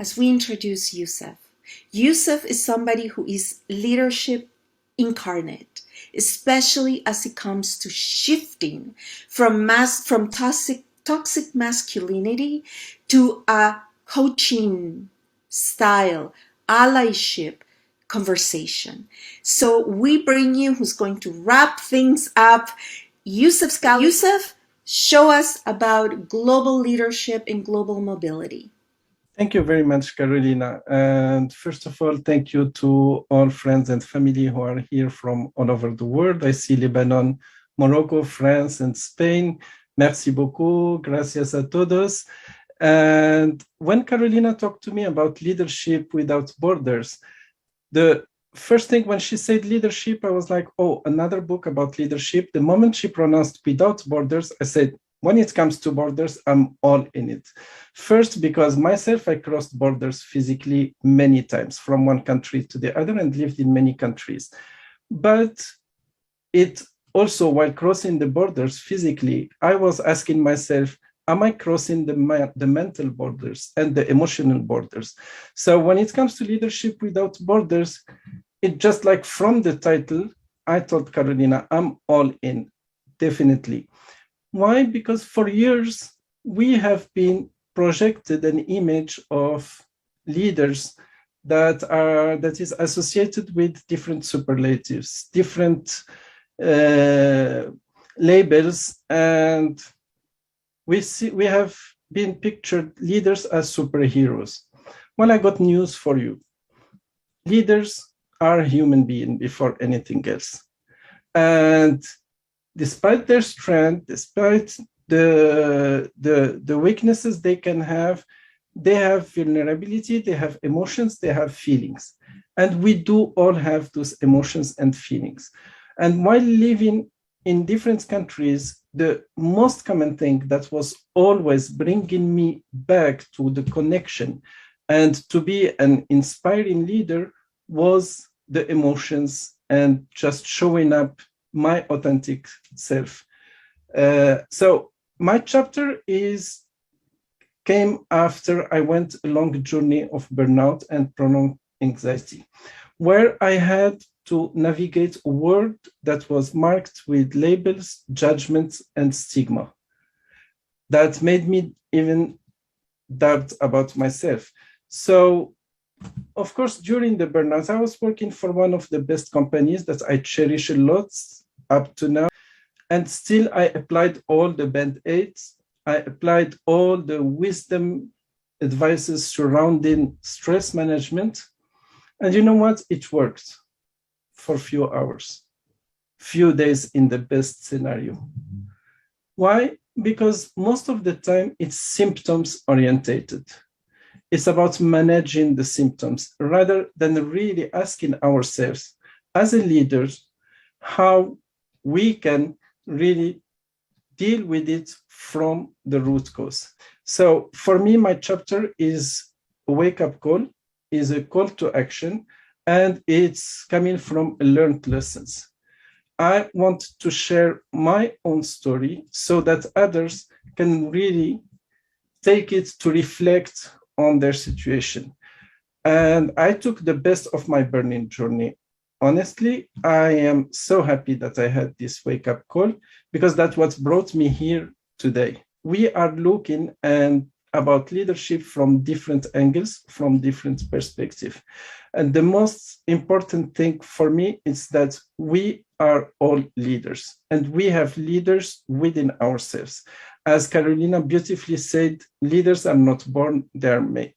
as we introduce Youssef. Youssef is somebody who is leadership incarnate, especially as it comes to shifting from toxic masculinity to a coaching style, allyship conversation. So we bring you who's going to wrap things up, Youssef SKALLI. Youssef, show us about global leadership and global mobility. Thank you very much, Carolina. And first of all, thank you to all friends and family who are here from all over the world. I see Lebanon, Morocco, France, and Spain. Merci beaucoup. Gracias a todos. And when Carolina talked to me about leadership without borders, the first thing when she said leadership, I was like, oh, another book about leadership. The moment she pronounced without borders, I said, when it comes to borders, I'm all in it. First, because myself, I crossed borders physically many times from one country to the other and lived in many countries. But it also, while crossing the borders physically, I was asking myself, am I crossing the mental borders and the emotional borders? So when it comes to leadership without borders, it just like from the title, I told Carolina, I'm all in, definitely. Why? Because for years, we have been projected an image of leaders that is associated with different superlatives, different labels, and we have been pictured leaders as superheroes. Well, I got news for you. Leaders are human beings before anything else. And despite their strength, despite the weaknesses they can have, they have vulnerability, they have emotions, they have feelings. And we do all have those emotions and feelings. And while living in different countries, the most common thing that was always bringing me back to the connection and to be an inspiring leader was the emotions and just showing up my authentic self. So my chapter came after I went a long journey of burnout and prolonged anxiety, where I had to navigate a world that was marked with labels, judgments, and stigma that made me even doubt about myself. So, of course, during the burnout, I was working for one of the best companies that I cherish a lot up to now. And still, I applied all the band-aids. I applied all the wisdom advices surrounding stress management. And you know what? It worked for a few hours, few days in the best scenario. Why? Because most of the time it's symptoms orientated. It's about managing the symptoms rather than really asking ourselves as a leaders how we can really deal with it from the root cause. So for me, my chapter is a wake-up call, is a call to action, and it's coming from learned lessons. I want to share my own story so that others can really take it to reflect on their situation. And I took the best of my burning journey. Honestly, I am so happy that I had this wake-up call because that's what brought me here today. We are looking about leadership from different angles, from different perspectives. And the most important thing for me is that we are all leaders and we have leaders within ourselves. As Carolina beautifully said, leaders are not born, they are made.